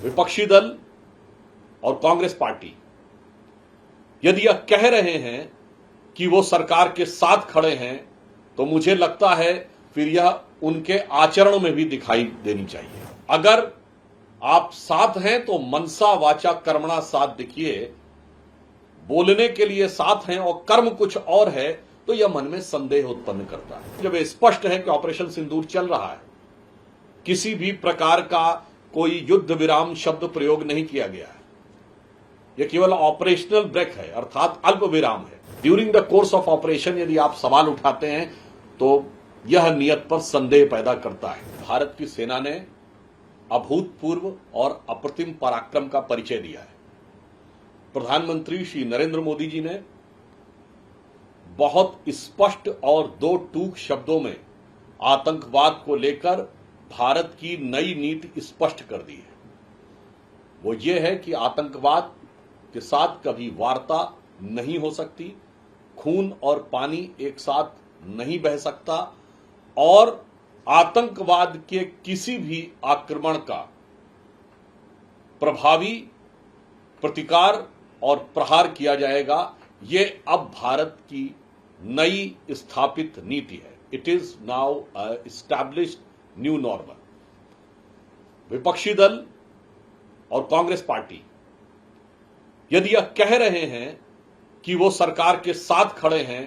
विपक्षी दल और कांग्रेस पार्टी यदि यह कह रहे हैं कि वो सरकार के साथ खड़े हैं तो मुझे लगता है फिर यह उनके आचरण में भी दिखाई देनी चाहिए। अगर आप साथ हैं तो मनसा वाचा कर्मणा साथ दिखिए, बोलने के लिए साथ हैं और कर्म कुछ और है तो यह मन में संदेह उत्पन्न करता है। जब स्पष्ट है कि ऑपरेशन सिंदूर चल रहा है, किसी भी प्रकार का कोई युद्ध विराम शब्द प्रयोग नहीं किया गया है, यह केवल ऑपरेशनल ब्रेक है अर्थात अल्प विराम है। During the course of operation यदि आप सवाल उठाते हैं तो यह नियत पर संदेह पैदा करता है। भारत की सेना ने अभूतपूर्व और अप्रतिम पराक्रम का परिचय दिया है। प्रधानमंत्री श्री नरेंद्र मोदी जी ने बहुत स्पष्ट और दो टूक शब्दों में आतंकवाद को लेकर भारत की नई नीति स्पष्ट कर दी है। वो ये है कि आतंकवाद के साथ कभी वार्ता नहीं हो सकती, खून और पानी एक साथ नहीं बह सकता और आतंकवाद के किसी भी आक्रमण का प्रभावी प्रतिकार और प्रहार किया जाएगा। ये अब भारत की नई स्थापित नीति है। It is now established new normal. विपक्षी दल और कांग्रेस पार्टी यदि यह कह रहे हैं कि वो सरकार के साथ खड़े हैं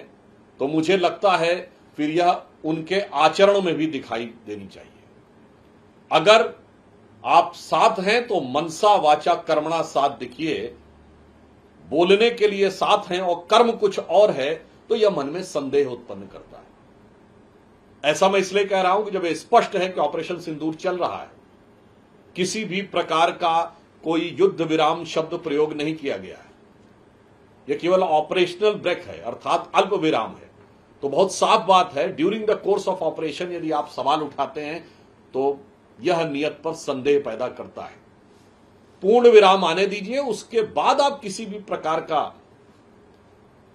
तो मुझे लगता है फिर यह उनके आचरण में भी दिखाई देनी चाहिए। अगर आप साथ हैं तो मनसा वाचा कर्मणा साथ दिखिए, बोलने के लिए साथ हैं और कर्म कुछ और है तो यह मन में संदेह उत्पन्न करता है। ऐसा मैं इसलिए कह रहा हूं कि जब स्पष्ट है कि ऑपरेशन सिंदूर चल रहा है, किसी भी प्रकार का कोई युद्ध विराम शब्द प्रयोग नहीं किया गया है, यह केवल ऑपरेशनल ब्रेक है अर्थात अल्प विराम है, तो बहुत साफ बात है during the course of operation यदि आप सवाल उठाते हैं तो यह नियत पर संदेह पैदा करता है। पूर्ण विराम आने दीजिए, उसके बाद आप किसी भी प्रकार का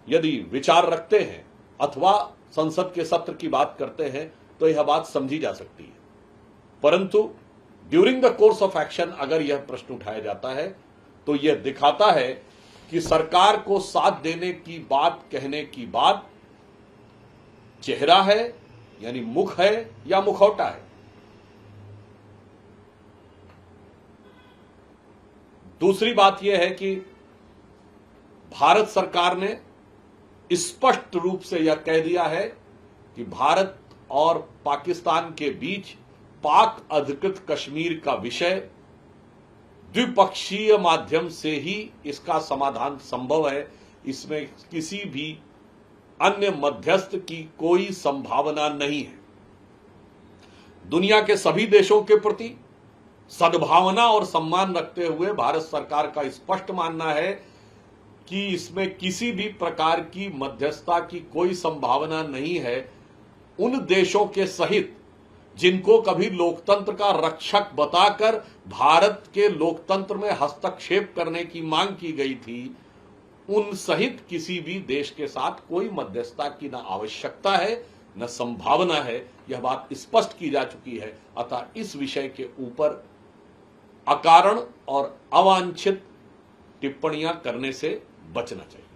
यदि विचार रखते हैं अथवा संसद के सत्र की बात करते हैं तो यह बात समझी जा सकती है। परंतु during the course of action अगर यह प्रश्न उठाया जाता है तो यह दिखाता है कि सरकार को साथ देने की बात कहने की बात चेहरा है यानी मुख है या मुखौटा है। दूसरी बात यह है कि भारत सरकार ने स्पष्ट रूप से यह कह दिया है कि भारत और पाकिस्तान के बीच पाक अधिकृत कश्मीर का विषय द्विपक्षीय माध्यम से ही इसका समाधान संभव है। इसमें किसी भी अन्य मध्यस्थ की कोई संभावना नहीं है। दुनिया के सभी देशों के प्रति सद्भावना और सम्मान रखते हुए भारत सरकार का स्पष्ट मानना है कि इसमें किसी भी प्रकार की मध्यस्थता की कोई संभावना नहीं है। उन देशों के सहित जिनको कभी लोकतंत्र का रक्षक बताकर भारत के लोकतंत्र में हस्तक्षेप करने की मांग की गई थी, उन सहित किसी भी देश के साथ कोई मध्यस्थता की न आवश्यकता है न संभावना है। यह बात स्पष्ट की जा चुकी है। अतः इस विषय के ऊपर अकारण और अवांछित टिप्पणियां करने से बचना चाहिए।